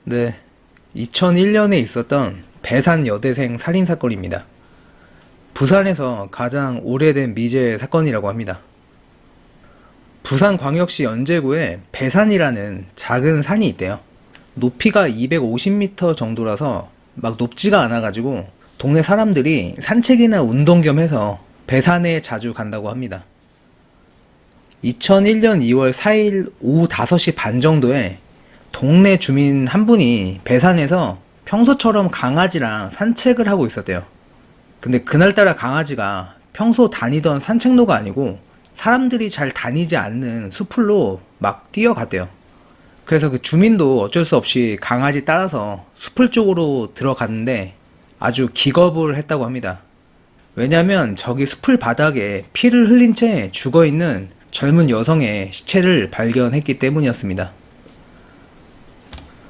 네, 2001년에 있었던 배산 여대생 살인사건입니다. 부산에서 가장 오래된 미제 사건이라고 합니다. 부산광역시 연제구에 배산이라는 작은 산이 있대요. 높이가 250m 정도라서 막 높지가 않아가지고 동네 사람들이 산책이나 운동 겸 해서 배산에 자주 간다고 합니다. 2001년 2월 4일 오후 5시 반 정도에 동네 주민 한 분이 배산에서 평소처럼 강아지랑 산책을 하고 있었대요. 근데 그날따라 강아지가 평소 다니던 산책로가 아니고 사람들이 잘 다니지 않는 숲으로 막 뛰어갔대요. 그래서 그 주민도 어쩔 수 없이 강아지 따라서 숲을 쪽으로 들어갔는데 아주 기겁을 했다고 합니다. 왜냐면 저기 숲을 바닥에 피를 흘린 채 죽어있는 젊은 여성의 시체를 발견했기 때문이었습니다.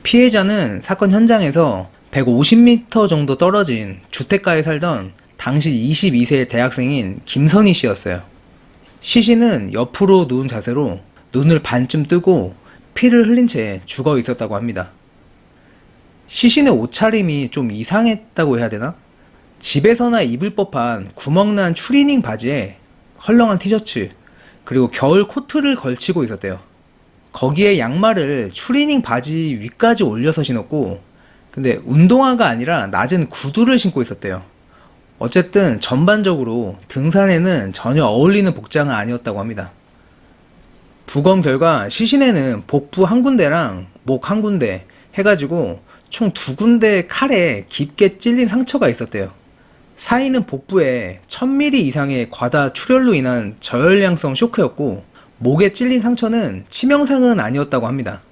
피해자는 사건 현장에서 150m 정도 떨어진 주택가에 살던 당시 22세 대학생인 김선희 씨였어요. 시 씨는 옆으로 누운 자세로 눈을 반쯤 뜨고 피를 흘린 채 죽어 있었다고 합니다. 시 씨는 옷차림이 좀 이상했다고 해야 되나? 집에서나 입을 법한 구멍난 추리닝 바지에 헐렁한 티셔츠, 그리고 겨울 코트를 걸치고 있었대요. 거기에 양말을 추리닝 바지 위까지 올려서 신었고, 근데 운동화가 아니라 낮은 구두를 신고 있었대요. 어쨌든 전반적으로 등산에는 전혀 어울리는 복장은 아니었다고 합니다. 부검 결과 시신에는 복부 한 군데랑 목 한 군데 해가지고 총 2군데 칼에 깊게 찔린 상처가 있었대요. 사인은 복부에 1000mm 이상의 과다 출혈로 인한 저혈량성 쇼크였고, 목에 찔린 상처는 치명상은 아니었다고 합니다.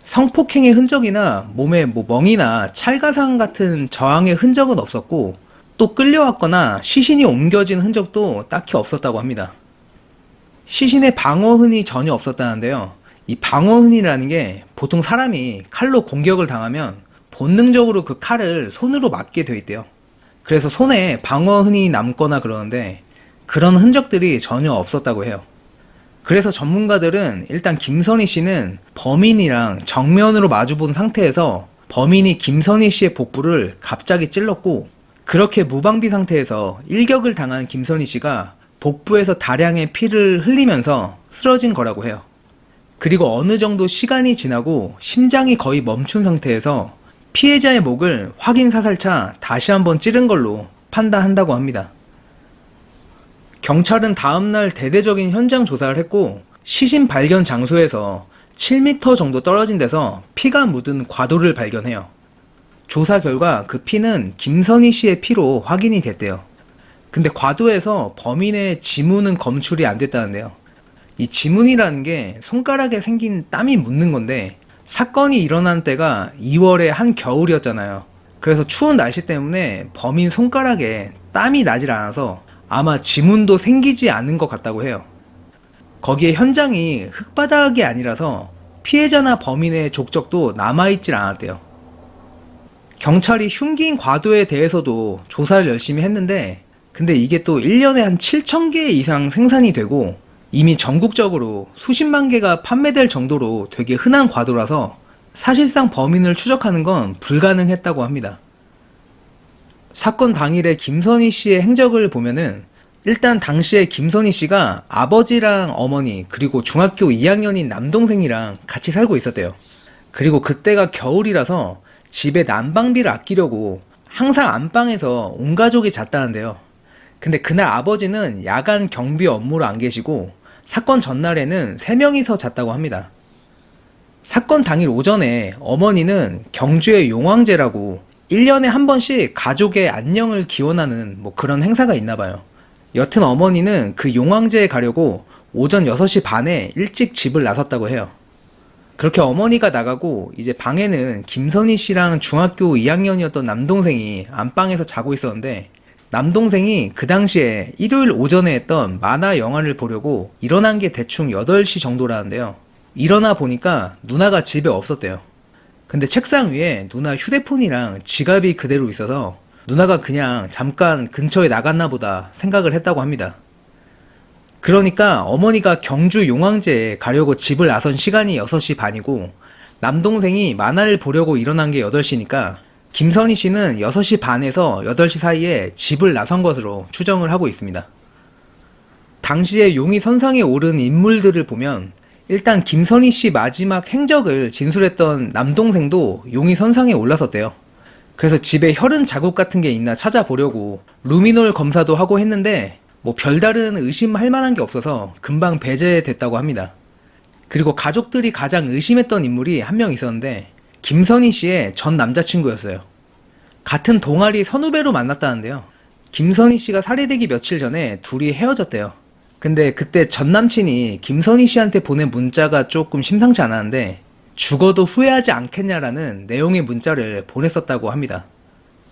성폭행의 흔적이나 몸에 멍이나 찰가상 같은 저항의 흔적은 없었고, 또 끌려왔거나 시신이 옮겨진 흔적도 딱히 없었다고 합니다. 시신에 방어흔이 전혀 없었다는데요. 이 방어흔이라는 게 보통 사람이 칼로 공격을 당하면 본능적으로 그 칼을 손으로 맞게 돼 있대요. 그래서 손에 방어흔이 남거나 그러는데 그런 흔적들이 전혀 없었다고 해요. 그래서 전문가들은 일단 김선희 씨는 범인이랑 정면으로 마주본 상태에서 범인이 김선희 씨의 복부를 갑자기 찔렀고, 그렇게 무방비 상태에서 일격을 당한 김선희 씨가 복부에서 다량의 피를 흘리면서 쓰러진 거라고 해요. 그리고 어느 정도 시간이 지나고 심장이 거의 멈춘 상태에서 피해자의 목을 확인 사살차 다시 한번 찌른 걸로 판단한다고 합니다. 경찰은 다음날 대대적인 현장 조사를 했고, 시신 발견 장소에서 7m 정도 떨어진 데서 피가 묻은 과도를 발견해요. 조사 결과 그 피는 김선희 씨의 피로 확인이 됐대요. 근데 과도에서 범인의 지문은 검출이 안 됐다는데요. 이 지문이라는 게 손가락에 생긴 땀이 묻는 건데, 사건이 일어난 때가 2월의 한겨울이었잖아요. 그래서 추운 날씨 때문에 범인 손가락에 땀이 나질 않아서 아마 지문도 생기지 않은 것 같다고 해요. 거기에 현장이 흙바닥이 아니라서 피해자나 범인의 족적도 남아있질 않았대요. 경찰이 흉기인 과도에 대해서도 조사를 열심히 했는데, 근데 이게 또 1년에 한 7,000개 이상 생산이 되고 이미 전국적으로 수십만 개가 판매될 정도로 되게 흔한 과도라서 사실상 범인을 추적하는 건 불가능했다고 합니다. 사건 당일에 김선희 씨의 행적을 보면은 일단 당시에 김선희 씨가 아버지랑 어머니 그리고 중학교 2학년인 남동생이랑 같이 살고 있었대요. 그리고 그때가 겨울이라서 집에 난방비를 아끼려고 항상 안방에서 온 가족이 잤다는데요. 근데 그날 아버지는 야간 경비 업무로 안 계시고 사건 전날에는 3명이서 잤다고 합니다. 사건 당일 오전에 어머니는 경주의 용왕제라고 1년에 한 번씩 가족의 안녕을 기원하는 그런 행사가 있나 봐요. 여튼 어머니는 그 용왕제에 가려고 오전 6시 반에 일찍 집을 나섰다고 해요. 그렇게 어머니가 나가고 이제 방에는 김선희 씨랑 중학교 2학년이었던 남동생이 안방에서 자고 있었는데, 남동생이 그 당시에 일요일 오전에 했던 만화 영화를 보려고 일어난 게 대충 8시 정도라는데요. 일어나 보니까 누나가 집에 없었대요. 근데 책상 위에 누나 휴대폰이랑 지갑이 그대로 있어서 누나가 그냥 잠깐 근처에 나갔나 보다 생각을 했다고 합니다. 그러니까 어머니가 경주 용왕제에 가려고 집을 나선 시간이 6시 반이고 남동생이 만화를 보려고 일어난 게 8시니까 김선희 씨는 6시 반에서 8시 사이에 집을 나선 것으로 추정을 하고 있습니다. 당시에 용의 선상에 오른 인물들을 보면 일단 김선희 씨 마지막 행적을 진술했던 남동생도 용의 선상에 올랐었대요. 그래서 집에 혈흔 자국 같은 게 있나 찾아보려고 루미놀 검사도 하고 했는데 뭐 별다른 의심할 만한 게 없어서 금방 배제됐다고 합니다. 그리고 가족들이 가장 의심했던 인물이 한 명 있었는데 김선희 씨의 전 남자친구였어요. 같은 동아리 선후배로 만났다는데요. 김선희 씨가 살해되기 며칠 전에 둘이 헤어졌대요. 근데 그때 전 남친이 김선희 씨한테 보낸 문자가 조금 심상치 않았는데 죽어도 후회하지 않겠냐라는 내용의 문자를 보냈었다고 합니다.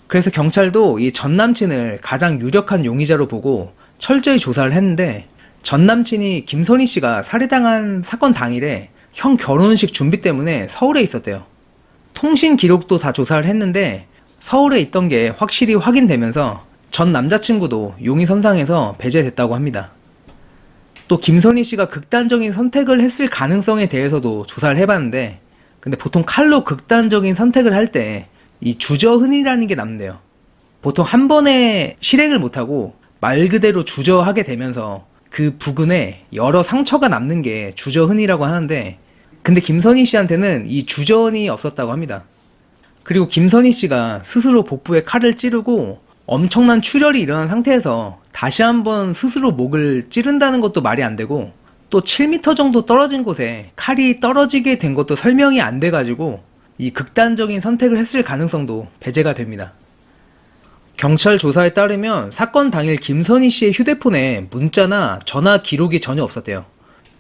그래서 경찰도 이 전 남친을 가장 유력한 용의자로 보고 철저히 조사를 했는데 전 남친이 김선희 씨가 살해당한 사건 당일에 형 결혼식 준비 때문에 서울에 있었대요. 통신 기록도 다 조사를 했는데 서울에 있던 게 확실히 확인되면서 전 남자친구도 용의 선상에서 배제됐다고 합니다. 또 김선희 씨가 극단적인 선택을 했을 가능성에 대해서도 조사를 해봤는데 근데 보통 칼로 극단적인 선택을 할 때 이 주저흔이라는 게 남는데요. 보통 한 번에 실행을 못하고 말 그대로 주저하게 되면서 그 부근에 여러 상처가 남는 게 주저흔이라고 하는데 근데 김선희 씨한테는 이 주저흔이 없었다고 합니다. 그리고 김선희 씨가 스스로 복부에 칼을 찌르고 엄청난 출혈이 일어난 상태에서 다시 한번 스스로 목을 찌른다는 것도 말이 안 되고 또 7m 정도 떨어진 곳에 칼이 떨어지게 된 것도 설명이 안 돼가지고 이 극단적인 선택을 했을 가능성도 배제가 됩니다. 경찰 조사에 따르면 사건 당일 김선희 씨의 휴대폰에 문자나 전화 기록이 전혀 없었대요.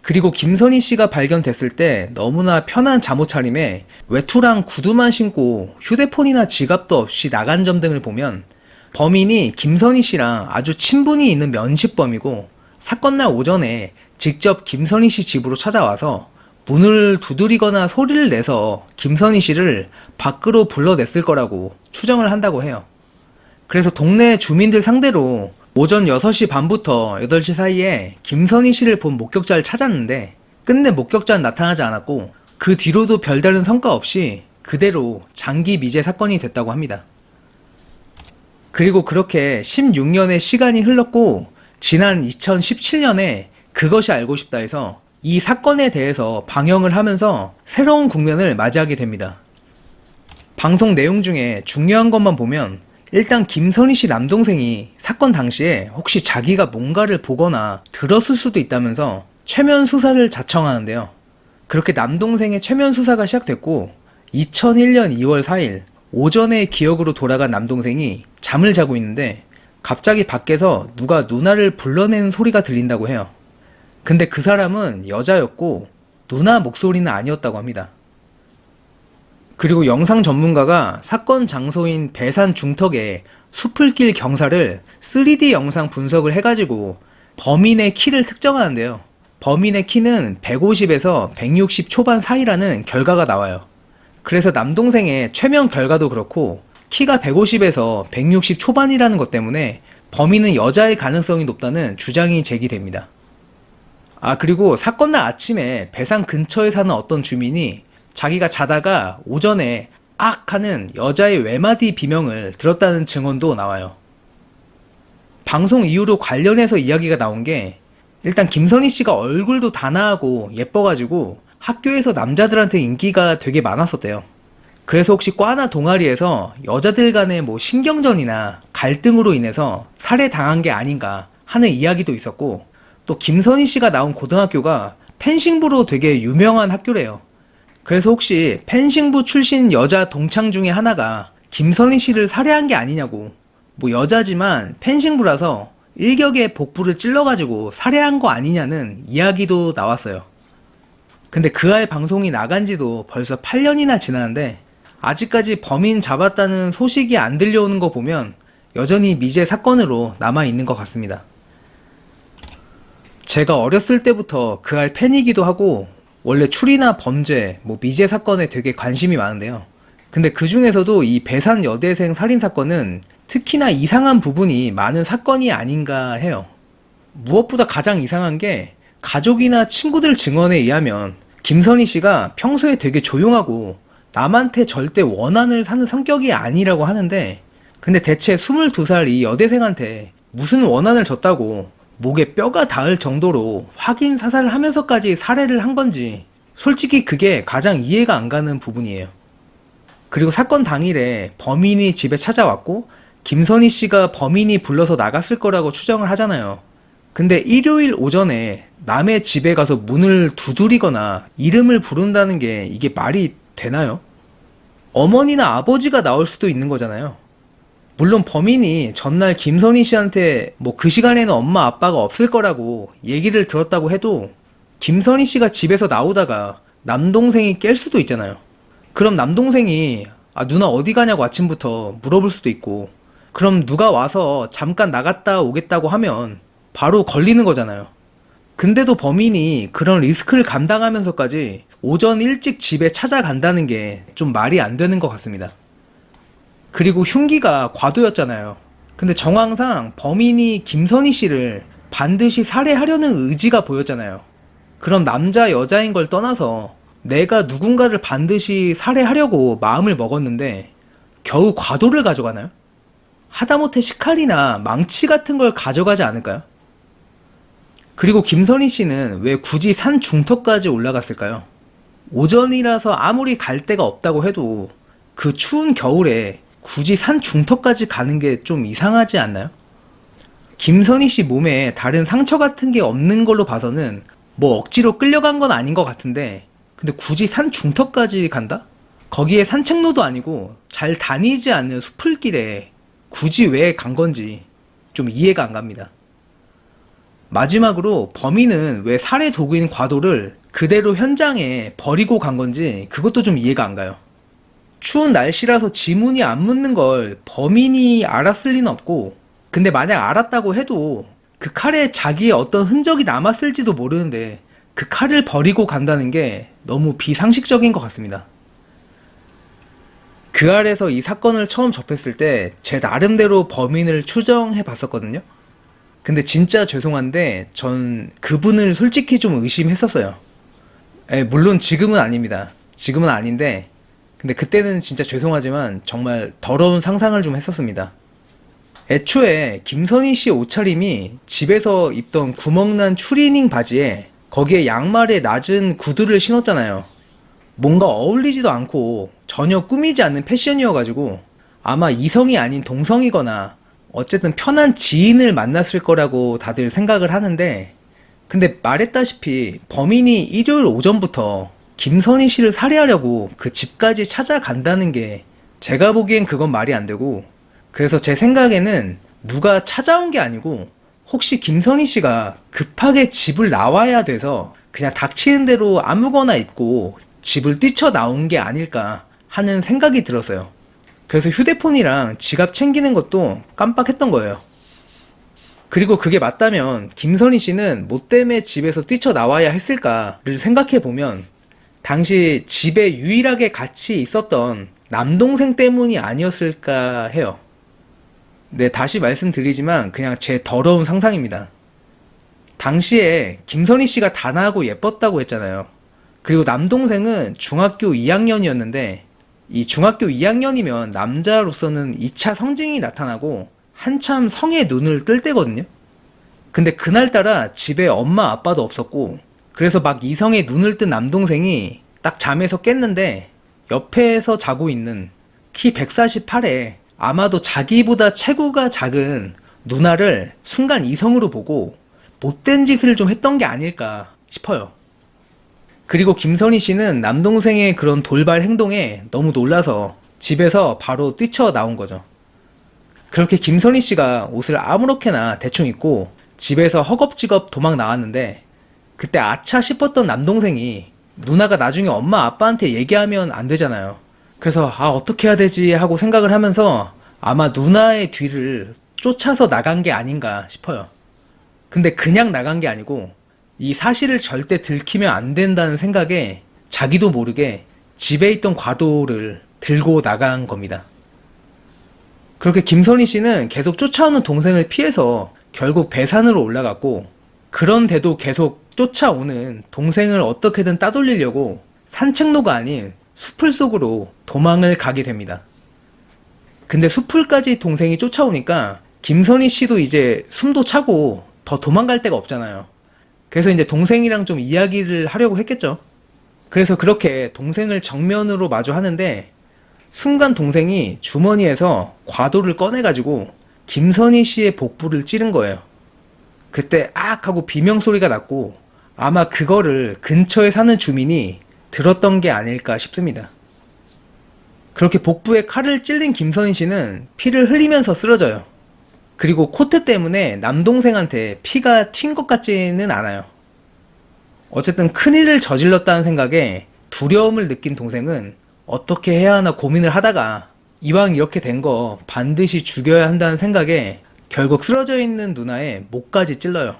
그리고 김선희 씨가 발견됐을 때 너무나 편한 잠옷 차림에 외투랑 구두만 신고 휴대폰이나 지갑도 없이 나간 점 등을 보면 범인이 김선희 씨랑 아주 친분이 있는 면식범이고 사건날 오전에 직접 김선희 씨 집으로 찾아와서 문을 두드리거나 소리를 내서 김선희 씨를 밖으로 불러냈을 거라고 추정을 한다고 해요. 그래서 동네 주민들 상대로 오전 6시 반부터 8시 사이에 김선희 씨를 본 목격자를 찾았는데 끝내 목격자는 나타나지 않았고 그 뒤로도 별다른 성과 없이 그대로 장기 미제 사건이 됐다고 합니다. 그리고 그렇게 16년의 시간이 흘렀고 지난 2017년에 그것이 알고 싶다 해서 이 사건에 대해서 방영을 하면서 새로운 국면을 맞이하게 됩니다. 방송 내용 중에 중요한 것만 보면 일단 김선희 씨 남동생이 사건 당시에 혹시 자기가 뭔가를 보거나 들었을 수도 있다면서 최면 수사를 자청하는데요. 그렇게 남동생의 최면 수사가 시작됐고 2001년 2월 4일 오전의 기억으로 돌아간 남동생이 잠을 자고 있는데 갑자기 밖에서 누가 누나를 불러내는 소리가 들린다고 해요. 근데 그 사람은 여자였고 누나 목소리는 아니었다고 합니다. 그리고 영상 전문가가 사건 장소인 배산 중턱에 숲을길 경사를 3D 영상 분석을 해가지고 범인의 키를 특정하는데요. 범인의 키는 150에서 160 초반 사이라는 결과가 나와요. 그래서 남동생의 최면 결과도 그렇고 키가 150에서 160 초반이라는 것 때문에 범인은 여자일 가능성이 높다는 주장이 제기됩니다. 그리고 사건날 아침에 배산 근처에 사는 어떤 주민이 자기가 자다가 오전에 악 하는 여자의 외마디 비명을 들었다는 증언도 나와요. 방송 이후로 관련해서 이야기가 나온 게 일단 김선희 씨가 얼굴도 단아하고 예뻐가지고 학교에서 남자들한테 인기가 되게 많았었대요. 그래서 혹시 과나 동아리에서 여자들 간의 뭐 신경전이나 갈등으로 인해서 살해당한 게 아닌가 하는 이야기도 있었고 또 김선희 씨가 나온 고등학교가 펜싱부로 되게 유명한 학교래요. 그래서 혹시 펜싱부 출신 여자 동창 중에 하나가 김선희 씨를 살해한 게 아니냐고 뭐 여자지만 펜싱부라서 일격에 복부를 찔러가지고 살해한 거 아니냐는 이야기도 나왔어요. 근데 그 알 방송이 나간 지도 벌써 8년이나 지났는데 아직까지 범인 잡았다는 소식이 안 들려오는 거 보면 여전히 미제 사건으로 남아있는 것 같습니다. 제가 어렸을 때부터 그 알 팬이기도 하고 원래 추리나 범죄, 미제 사건에 되게 관심이 많은데요. 근데 그 중에서도 이 배산 여대생 살인 사건은 특히나 이상한 부분이 많은 사건이 아닌가 해요. 무엇보다 가장 이상한 게 가족이나 친구들 증언에 의하면 김선희 씨가 평소에 되게 조용하고 남한테 절대 원한을 사는 성격이 아니라고 하는데, 근데 대체 22살 이 여대생한테 무슨 원한을 줬다고 목에 뼈가 닿을 정도로 확인 사살을 하면서까지 살해를 한 건지 솔직히 그게 가장 이해가 안 가는 부분이에요. 그리고 사건 당일에 범인이 집에 찾아왔고 김선희 씨가 범인이 불러서 나갔을 거라고 추정을 하잖아요. 근데 일요일 오전에 남의 집에 가서 문을 두드리거나 이름을 부른다는 게 이게 말이 되나요? 어머니나 아버지가 나올 수도 있는 거잖아요. 물론 범인이 전날 김선희 씨한테 뭐 그 시간에는 엄마 아빠가 없을 거라고 얘기를 들었다고 해도 김선희 씨가 집에서 나오다가 남동생이 깰 수도 있잖아요. 그럼 남동생이 누나 어디 가냐고 아침부터 물어볼 수도 있고, 그럼 누가 와서 잠깐 나갔다 오겠다고 하면 바로 걸리는 거잖아요. 근데도 범인이 그런 리스크를 감당하면서까지 오전 일찍 집에 찾아간다는 게 좀 말이 안 되는 것 같습니다. 그리고 흉기가 과도였잖아요. 근데 정황상 범인이 김선희 씨를 반드시 살해하려는 의지가 보였잖아요. 그럼 남자 여자인 걸 떠나서 내가 누군가를 반드시 살해하려고 마음을 먹었는데 겨우 과도를 가져가나요? 하다못해 식칼이나 망치 같은 걸 가져가지 않을까요? 그리고 김선희 씨는 왜 굳이 산 중턱까지 올라갔을까요? 오전이라서 아무리 갈 데가 없다고 해도 그 추운 겨울에 굳이 산 중턱까지 가는 게 좀 이상하지 않나요? 김선희 씨 몸에 다른 상처 같은 게 없는 걸로 봐서는 뭐 억지로 끌려간 건 아닌 것 같은데, 근데 굳이 산 중턱까지 간다? 거기에 산책로도 아니고 잘 다니지 않는 수풀길에 굳이 왜 간 건지 좀 이해가 안 갑니다. 마지막으로 범인은 왜 살해 도구인 과도를 그대로 현장에 버리고 간 건지 그것도 좀 이해가 안 가요. 추운 날씨라서 지문이 안 묻는 걸 범인이 알았을 리는 없고, 근데 만약 알았다고 해도 그 칼에 자기의 어떤 흔적이 남았을지도 모르는데 그 칼을 버리고 간다는 게 너무 비상식적인 것 같습니다. 그 아래서 이 사건을 처음 접했을 때 제 나름대로 범인을 추정해 봤었거든요. 근데 진짜 죄송한데 전 그분을 솔직히 좀 의심했었어요. 물론 지금은 아닙니다. 지금은 아닌데, 근데 그때는 진짜 죄송하지만 정말 더러운 상상을 좀 했었습니다. 애초에 김선희 씨 옷차림이 집에서 입던 구멍난 추리닝 바지에 거기에 양말에 낮은 구두를 신었잖아요. 뭔가 어울리지도 않고 전혀 꾸미지 않는 패션이어가지고 아마 이성이 아닌 동성이거나 어쨌든 편한 지인을 만났을 거라고 다들 생각을 하는데, 근데 말했다시피 범인이 일요일 오전부터 김선희 씨를 살해하려고 그 집까지 찾아간다는 게 제가 보기엔 그건 말이 안 되고, 그래서 제 생각에는 누가 찾아온 게 아니고 혹시 김선희 씨가 급하게 집을 나와야 돼서 그냥 닥치는 대로 아무거나 입고 집을 뛰쳐나온 게 아닐까 하는 생각이 들었어요. 그래서 휴대폰이랑 지갑 챙기는 것도 깜빡했던 거예요. 그리고 그게 맞다면 김선희 씨는 뭐 때문에 집에서 뛰쳐나와야 했을까를 생각해보면 당시 집에 유일하게 같이 있었던 남동생 때문이 아니었을까 해요. 네, 다시 말씀드리지만 그냥 제 더러운 상상입니다. 당시에 김선희 씨가 단아하고 예뻤다고 했잖아요. 그리고 남동생은 중학교 2학년이었는데 이 중학교 2학년이면 남자로서는 2차 성징이 나타나고 한참 성의 눈을 뜰 때거든요. 근데 그날따라 집에 엄마 아빠도 없었고, 그래서 막 이성의 눈을 뜬 남동생이 딱 잠에서 깼는데 옆에서 자고 있는 키 148에 아마도 자기보다 체구가 작은 누나를 순간 이성으로 보고 못된 짓을 좀 했던 게 아닐까 싶어요. 그리고 김선희 씨는 남동생의 그런 돌발 행동에 너무 놀라서 집에서 바로 뛰쳐나온 거죠. 그렇게 김선희 씨가 옷을 아무렇게나 대충 입고 집에서 허겁지겁 도망 나왔는데, 그때 아차 싶었던 남동생이 누나가 나중에 엄마 아빠한테 얘기하면 안 되잖아요. 그래서 어떻게 해야 되지 하고 생각을 하면서 아마 누나의 뒤를 쫓아서 나간 게 아닌가 싶어요. 근데 그냥 나간 게 아니고 이 사실을 절대 들키면 안 된다는 생각에 자기도 모르게 집에 있던 과도를 들고 나간 겁니다. 그렇게 김선희 씨는 계속 쫓아오는 동생을 피해서 결국 배산으로 올라갔고, 그런데도 계속 쫓아오는 동생을 어떻게든 따돌리려고 산책로가 아닌 숲을 속으로 도망을 가게 됩니다. 근데 숲을까지 동생이 쫓아오니까 김선희 씨도 이제 숨도 차고 더 도망갈 데가 없잖아요. 그래서 이제 동생이랑 좀 이야기를 하려고 했겠죠. 그래서 그렇게 동생을 정면으로 마주 하는데 순간 동생이 주머니에서 과도를 꺼내가지고 김선희 씨의 복부를 찌른 거예요. 그때 악 하고 비명소리가 났고 아마 그거를 근처에 사는 주민이 들었던 게 아닐까 싶습니다. 그렇게 복부에 칼을 찔린 김선희 씨는 피를 흘리면서 쓰러져요. 그리고 코트 때문에 남동생한테 피가 튄 것 같지는 않아요. 어쨌든 큰일을 저질렀다는 생각에 두려움을 느낀 동생은 어떻게 해야 하나 고민을 하다가 이왕 이렇게 된 거 반드시 죽여야 한다는 생각에 결국 쓰러져 있는 누나의 목까지 찔러요.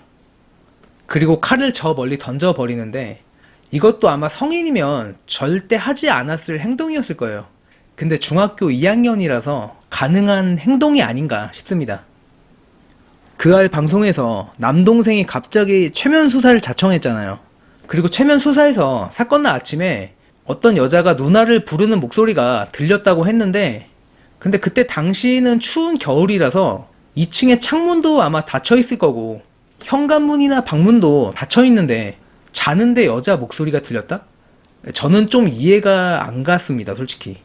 그리고 칼을 저 멀리 던져버리는데 이것도 아마 성인이면 절대 하지 않았을 행동이었을 거예요. 근데 중학교 2학년이라서 가능한 행동이 아닌가 싶습니다. 그알 방송에서 남동생이 갑자기 최면 수사를 자청했잖아요. 그리고 최면 수사에서 사건 날 아침에 어떤 여자가 누나를 부르는 목소리가 들렸다고 했는데 근데 그때 당시는 추운 겨울이라서 2층에 창문도 아마 닫혀 있을 거고 현관문이나 방문도 닫혀 있는데 자는데 여자 목소리가 들렸다? 저는 좀 이해가 안 갔습니다, 솔직히.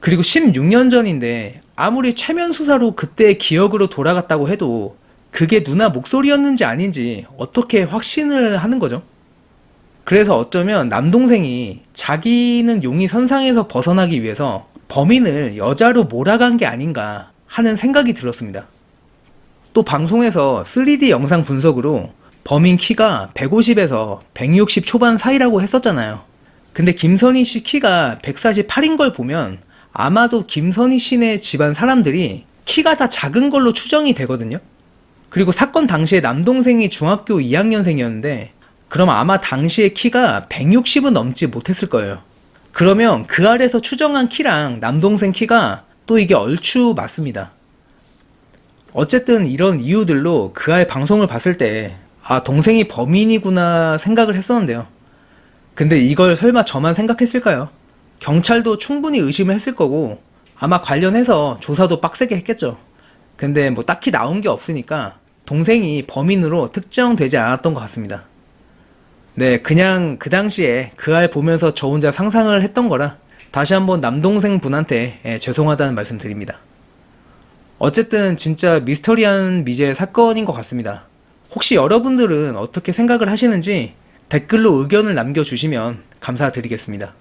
그리고 16년 전인데 아무리 최면 수사로 그때의 기억으로 돌아갔다고 해도 그게 누나 목소리였는지 아닌지 어떻게 확신을 하는 거죠? 그래서 어쩌면 남동생이 자기는 용의 선상에서 벗어나기 위해서 범인을 여자로 몰아간 게 아닌가 하는 생각이 들었습니다. 또 방송에서 3D 영상 분석으로 범인 키가 150에서 160 초반 사이라고 했었잖아요. 근데 김선희 씨 키가 148인 걸 보면 아마도 김선희 씨네 집안 사람들이 키가 다 작은 걸로 추정이 되거든요. 그리고 사건 당시에 남동생이 중학교 2학년생이었는데 그럼 아마 당시의 키가 160은 넘지 못했을 거예요. 그러면 그 아래서 추정한 키랑 남동생 키가 또 이게 얼추 맞습니다. 어쨌든 이런 이유들로 그 알 방송을 봤을 때 아, 동생이 범인이구나 생각을 했었는데요. 근데 이걸 설마 저만 생각했을까요? 경찰도 충분히 의심을 했을 거고 아마 관련해서 조사도 빡세게 했겠죠. 근데 뭐 딱히 나온 게 없으니까 동생이 범인으로 특정되지 않았던 것 같습니다. 네, 그냥 그 당시에 그 알 보면서 저 혼자 상상을 했던 거라 다시 한번 남동생 분한테 죄송하다는 말씀 드립니다. 어쨌든 진짜 미스터리한 미제 사건인 것 같습니다. 혹시 여러분들은 어떻게 생각을 하시는지 댓글로 의견을 남겨주시면 감사드리겠습니다.